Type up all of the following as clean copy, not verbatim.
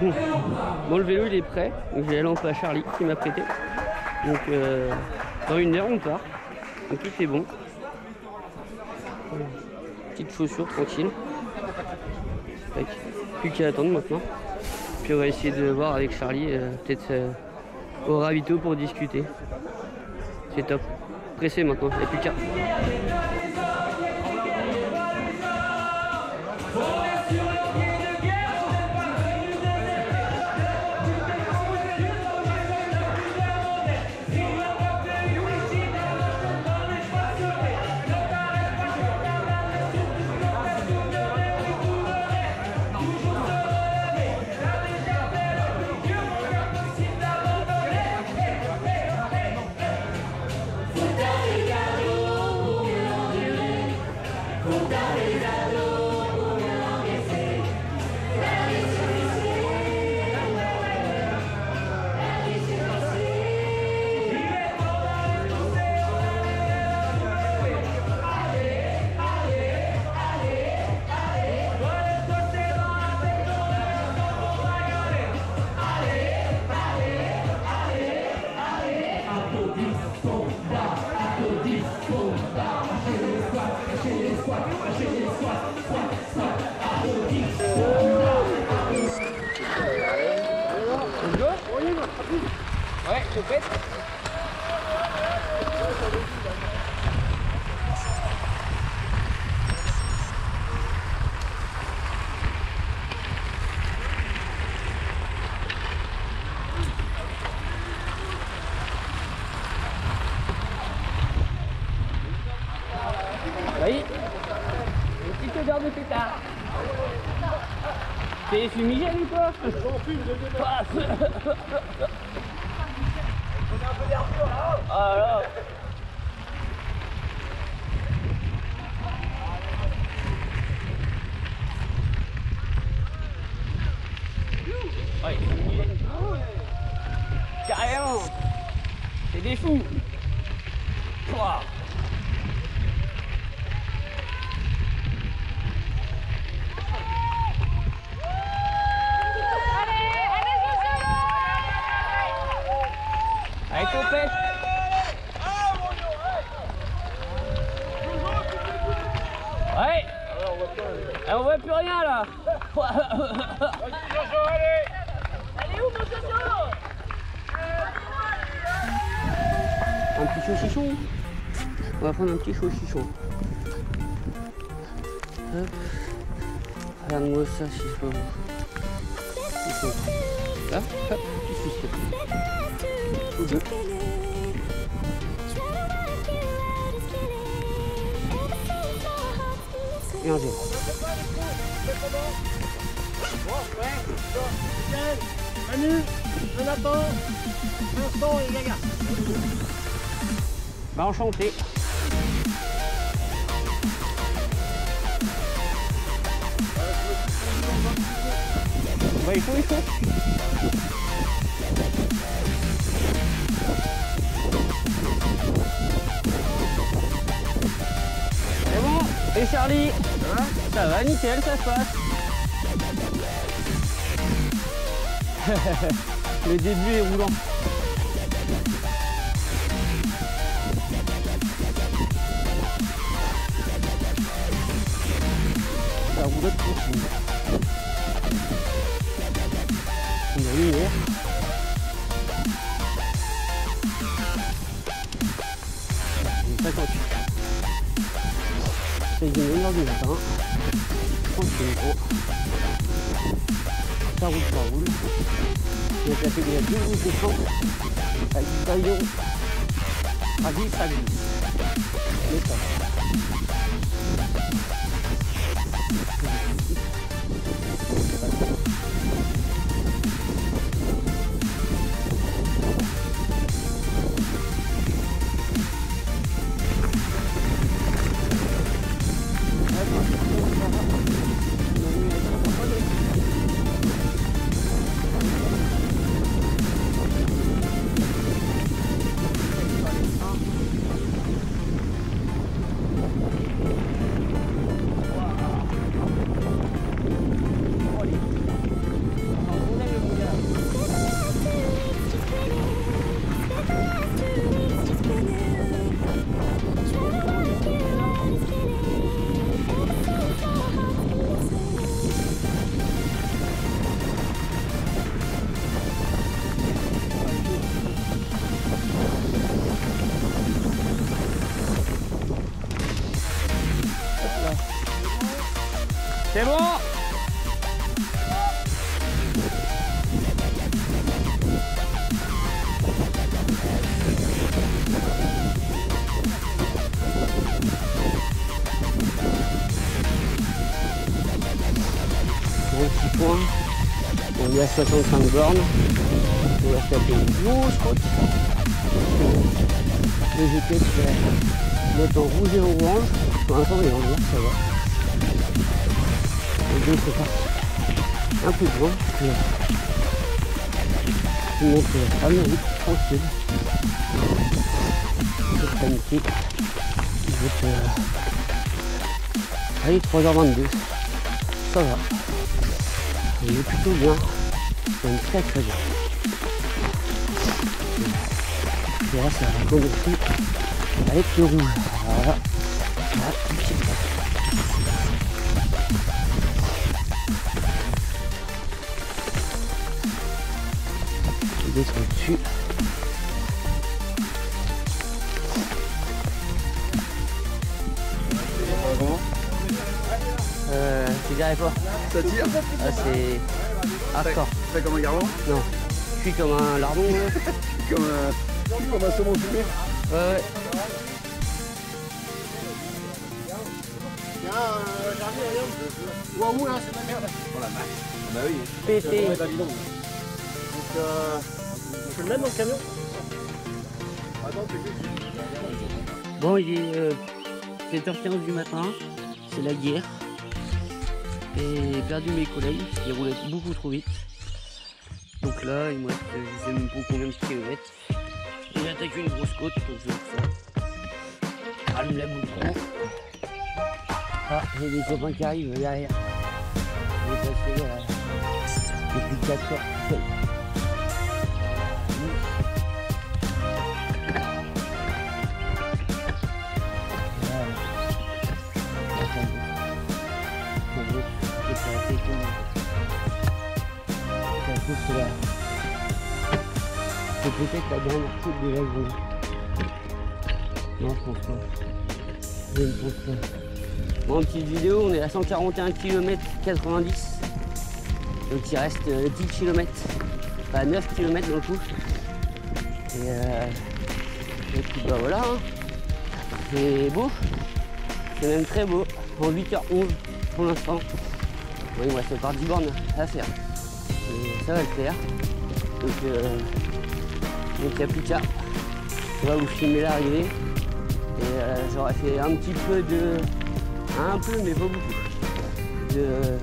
Bon, le vélo il est prêt, donc j'ai la lampe à Charlie qui m'a prêté. Donc dans 1 heure on part, donc tout est bon. Petite chaussure tranquille. Plus qu'à attendre maintenant. Puis on va essayer de voir avec Charlie, peut-être au ravito pour discuter. C'est top. Pressé maintenant, il n'y a plus qu'à. Ouais, je pète. Oui, une petite odeur de pétard. T'es fumigène ou quoi? J'en fume, je le Ah On a un peu d'air pur là-haut. ah là. Ouais, fumigène. Carrément. C'est des fous. Pouah. Allez, compète. Ouais. On voit plus rien là. Vas-y Jojo, allez. Elle est où mon Jojo? Un petit saucisson. On va prendre un petit saucisson. Hop. Regarde-moi ça si c'est pas bon. Là, hop, petit saucisson. Ou deux. Et un zéro. Manu, Jonathan, Vincent et Gaga. Bah enchanté. Bah il faut. C'est bon. Et Charlie, ça va nickel, ça se passe. Le début est roulant. La roulotte continue. On a eu hier. Une 58. C'est une 1h du matin. Tranquillement. Ça roule. Donc la fait déjà 2 routes de champ. Avec du taillon. À 10, ça glisse. Mais ça va. C'est bon. Bon petit point. On est à 65 bornes. On va se taper une grosse côte. Le GPS mettre en rouge et en orange. Pour l'instant il est en vert, ça va. Et donc c'est parti. Un peu grand. Je monte vraiment vite, tranquille. Je vais planifier. Je vais allez, 3h22. Ça va. Il est plutôt bien. Même très très bien. Et là ça va commencer avec le rouge. Voilà. Voilà, petit pas. Je descends dessus. Je dirais pas. Ça tire? Ah, c'est hardcore. Fait comme un garçon? Non. Je suis comme un lardon. Comme un saumon fumé? Ouais. Waouh, là, c'est ma merde. Voilà, bah oui. Pété. Donc, je peux le mettre dans le camion? Bon, il est 7h15 du matin. C'est la guerre. Et j'ai perdu mes collègues. Ils roulaient beaucoup trop vite. Donc là, il me reste, je sais même pas combien de kilomètres. J'ai attaqué une grosse côte, donc je vais faire. Calme la bouton. Ah, j'ai des copains qui arrivent derrière. Je vais passer depuis 4 heures tout seul. C'est peut-être la dernière coupe de la journée. Non, je pense pas. Je ne pense pas. Bon, une petite vidéo, on est à 141 km 90. Donc il reste 10 km. Enfin 9 km dans le coup. Et puis bah voilà. Hein. C'est beau. C'est même très beau. En 8h11 pour l'instant. Bon, il me reste encore 10 bornes à faire. Et ça va le faire. Donc il n'y a plus qu'à. On va vous filmer l'arrivée. Et j'aurais fait un petit peu de. Un peu mais pas beaucoup. De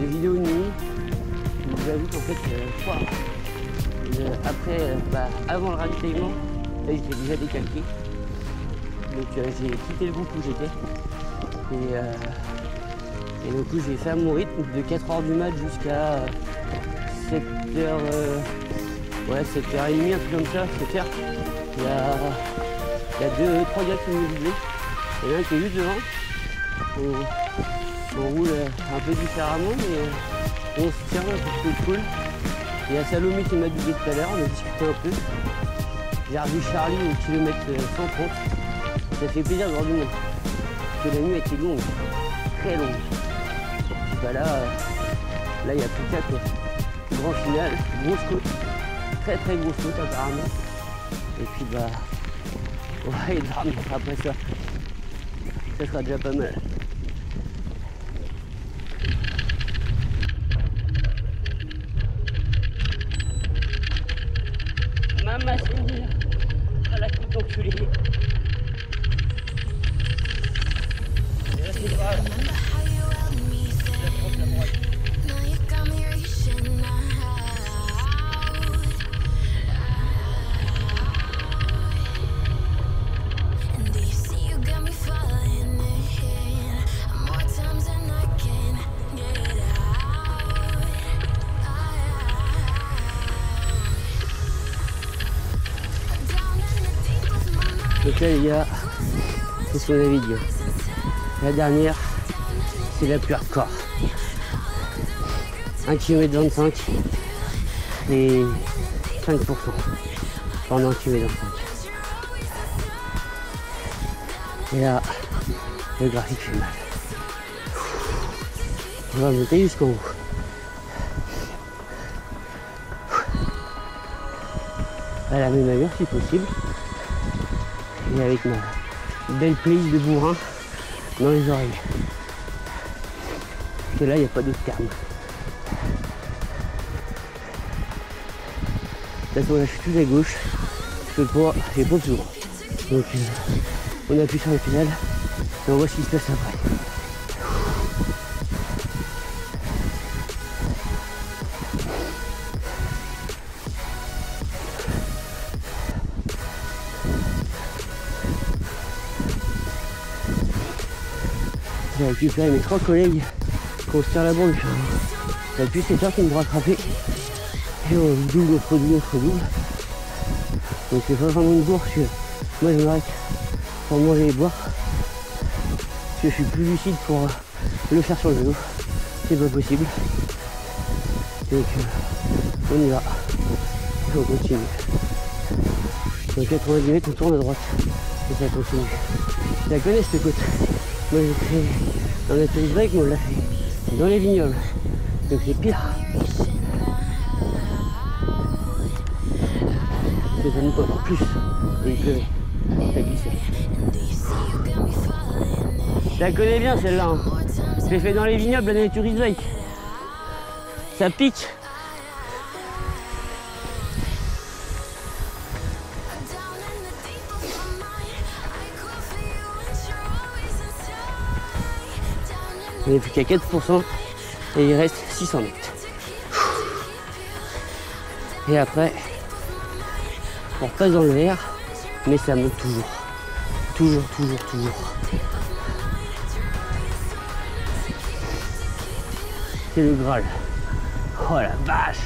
vidéos de nuit. Je vous avoue qu'en fait, après, avant le ravitaillement, là j'étais déjà décalqué. Donc j'ai quitté le groupe où j'étais. Et du coup j'ai fait à mon rythme de 4h du mat jusqu'à 7h, ouais 7h30, un truc comme ça, 7h. Il y a 2-3 gars qui me disaient. Il y en a un qui est juste devant. On roule un peu différemment, mais on se tient, c'est plutôt cool. Il y a Salomé qui m'a dit tout à l'heure, on a discuté un peu. J'ai revu Charlie au kilomètre 130. Ça fait plaisir de voir du monde. Parce que la nuit était longue, très longue. Bah là, il n'y a plus qu'à quoi. Grand final, grosse côte, très grosse côte apparemment. Et puis bah, ouais, il dormir après ça. Ça sera déjà pas mal. Maman, c'est à la coupe enculée. C'est grave. Donc là les gars, c'est sur la vidéo. La dernière, c'est la plus hardcore. 1 km 25 et 5% pendant 1 km 25. Et là, le graphique fait mal. On va monter jusqu'en haut. À la même allure si possible. Et avec ma belle playlist de bourrin dans les oreilles. Parce que là, il n'y a pas d'autre terme. De toute façon, là, je suis tout à gauche. Je peux pas, j'ai pas toujours. Donc, on appuie sur le pédale et on voit ce qui se passe après. J'ai récupéré mes 3 collègues qu'on se tire la bourre. Ça pue, c'est toi qui me rattraper. Et on double, on se redouble. Donc c'est pas vraiment une bourre parce que moi je m'arrête pour manger et boire. Parce que je suis plus lucide pour le faire sur le vélo. C'est pas possible. Donc on y va. Et on continue. Dans 90 mètres on tourne à droite. Et ça continue. Je la connais cette côte. Moi j'ai fait un atelier break, mais on l'a fait dans les vignobles. Donc c'est pire. Ça donne pas encore plus. Et il pleuvait. Ça glissait. Je la connais bien celle-là. Hein. Je l'ai fait dans les vignobles, la Nature's Bike. Ça pique. On n'est plus qu'à 4% et il reste 600 mètres. Et après, on repasse dans le vert, mais ça monte toujours. Toujours. C'est le Graal. Oh la vache!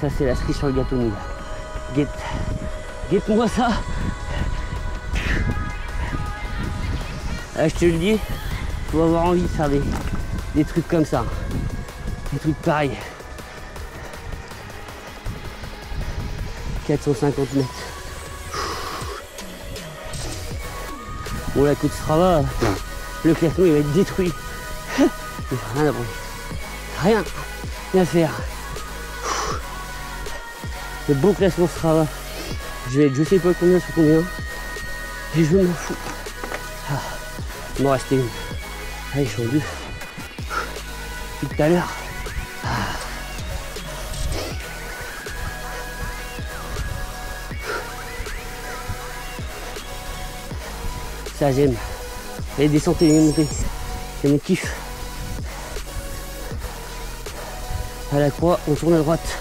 Ça c'est la cerise sur le gâteau mouillé. Guette-moi ça! Ah, je te le dis, faut avoir envie de faire des trucs comme ça. Des trucs pareils. 450 mètres. Bon, la côte Strava, le classement il va être détruit. Il faut rien à prendre. Rien à faire. Le bon classement Strava. Je vais être je sais pas combien sur combien. Et je m'en fous. Ah, il m'en restait une. Allez, je suis en deux. Depuis tout à l'heure. Ça j'aime. Les descentes et les montées. C'est mon kiff. À la croix, on tourne à droite.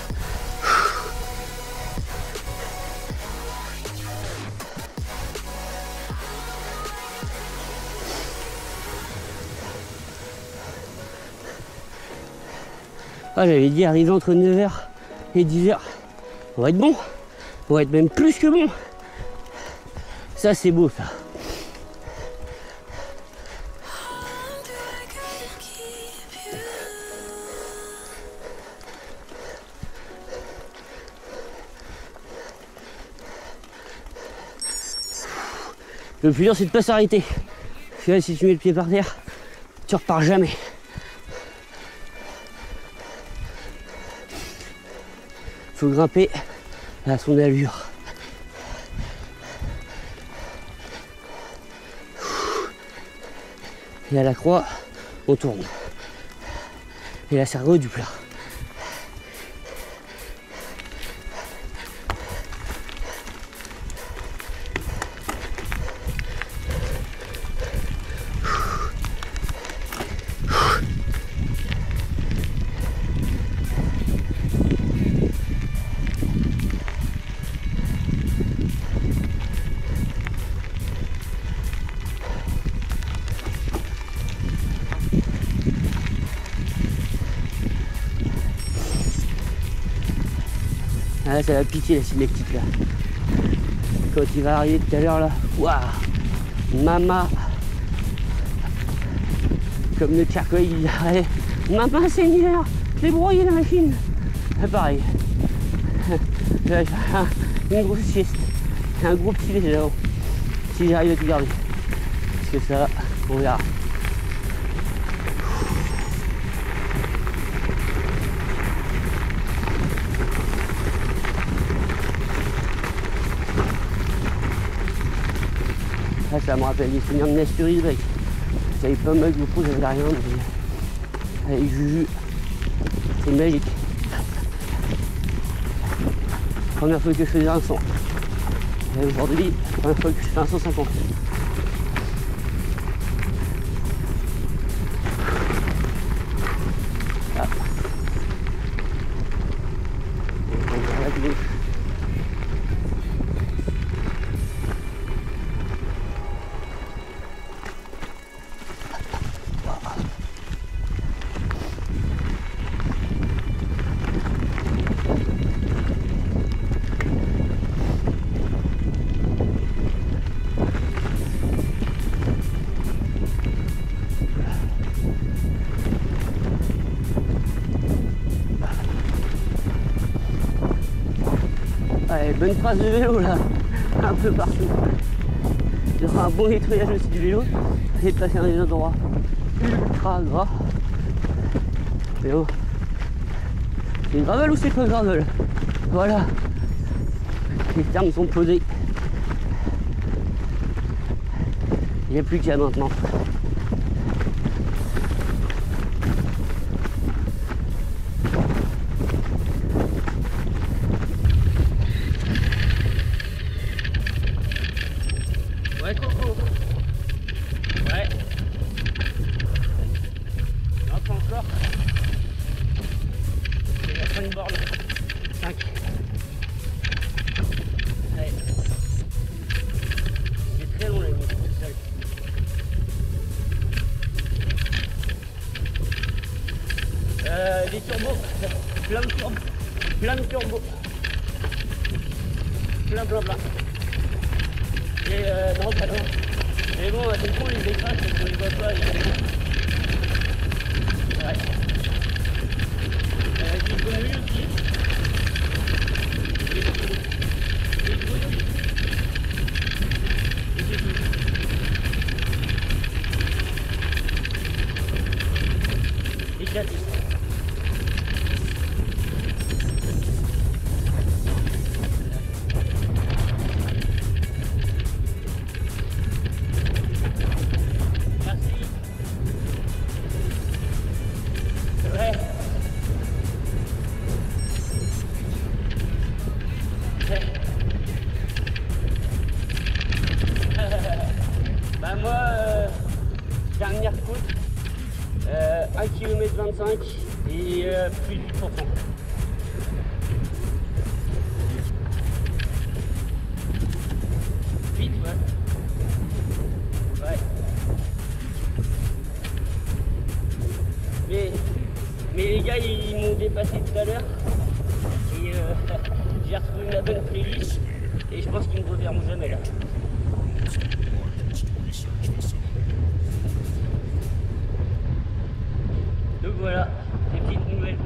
Ah, j'avais dit arriver entre 9h et 10h. On va être bon. On va être même plus que bon. Ça c'est beau ça. Le plus dur c'est de pas s'arrêter. Parce que là, si tu mets le pied par terre, tu repars jamais. Faut grimper à son allure. Et à la croix, on tourne. Et là, c'est du plat. Ah, ça va piquer la sylectique là. Quand il va arriver tout à l'heure là, waouh, Mama, comme le Tcherkoï il dirait, Maman Seigneur, j'ai broyé la machine. Ah, pareil. Je vais faire une grosse sieste, un gros petit léger là-haut, si j'arrive à tout garder. Parce que ça, on verra. Ah, ça me rappelle des souvenirs de Nesturie Break. J'avais pas mal de choses, j'avais rien, mais avec Juju, c'est magique. Première fois que je faisais un 100. Et aujourd'hui, première fois que je fais un 150. Ah. Allez, bonne trace de vélo là, un peu partout. Il y aura un bon nettoyage aussi du vélo et de passer dans des endroits ultra gras. Mais bon, c'est gravel ou c'est pas gravel? Voilà, les termes sont posés. Il n'y a plus qu'à maintenant. Ouais, Coco. Ouais. Non, pas encore. Il y a 5 bornes. 5. Ouais. C'est très long la nuit, tout seul. Des turbos. Plein de turbos. Plein de turbos. Plein. Et non, pas loin. Mais bon, c'est con les écrans, parce qu'on les voit pas. Ouais. Du grenouille aussi. Et du grenouille. Et c'est tout. Éclaté. Bah moi, dernière côte, 1 km 25 et plus de 8%. Vite, ouais. Mais les gars, ils m'ont dépassé tout à l'heure. Et j'ai retrouvé ma bonne playlist. Et je pense qu'ils ne me reverront jamais là. Donc voilà, des petites nouvelles.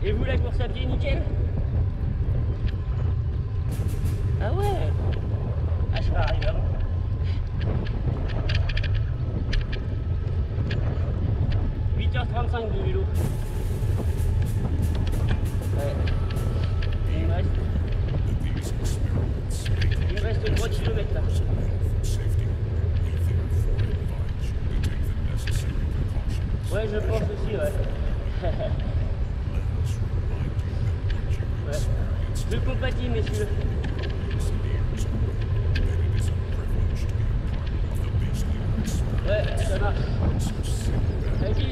Et vous, la course à pied, nickel? Ah ouais? Ah, je vais arriver avant. De vélo. Ouais. Il me reste 3 km là. Ouais, je pense aussi, ouais. Ouais. Je compatis, messieurs. Ouais, ça marche. Vas-y.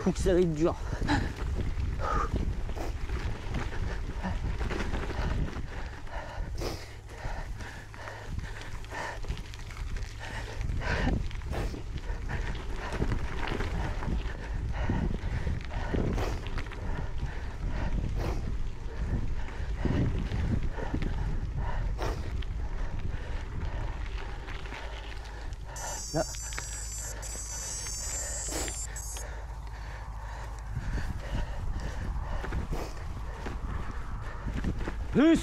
Faut que ça va être dur. Là. Plus.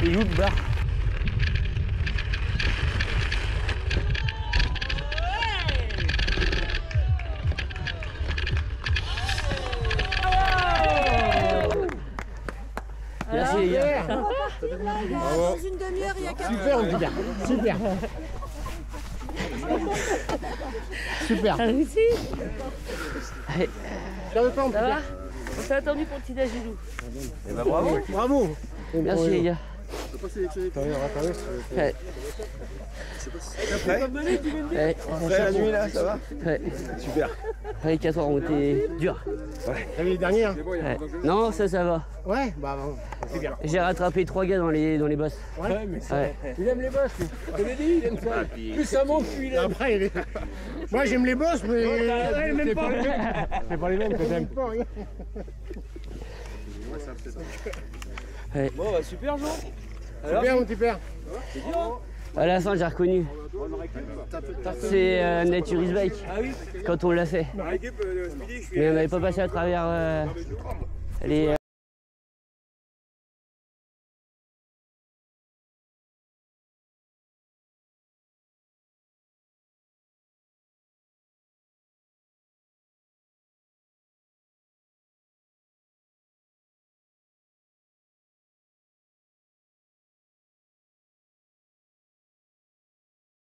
Il est où le bar? Merci les gars. Dans une demi-heure, il y a 4 Super, on dit bien. Super. Super. T'as réussi? Ça va? On s'est attendu pour le petit Agilou. Eh ben bravo. Bravo. Merci les gars. Ouais. Prêt Ouais. Prêt la nuit là, ça va? Ouais. Super. Les 4 heures ont été durs. T'as vu les derniers hein? Ouais. Non, ça va. Ouais, bah bon, c'est bien. J'ai rattrapé 3 gars dans les bosses. Ouais, mais ça. Ouais. Il aime les bosses, lui. Je l'ai dit, il aime ça. Plus ça monte, plus il aime. Après, il est... Moi, j'aime les bosses, mais... c'est pas les mêmes. C'est pas les mêmes que t'aimes. Ouais. Bon bah super Jean. Super, mon petit père. À la fin, j'ai reconnu. C'est Naturis Bike. Quand on l'a fait. Mais on n'avait pas passé à travers les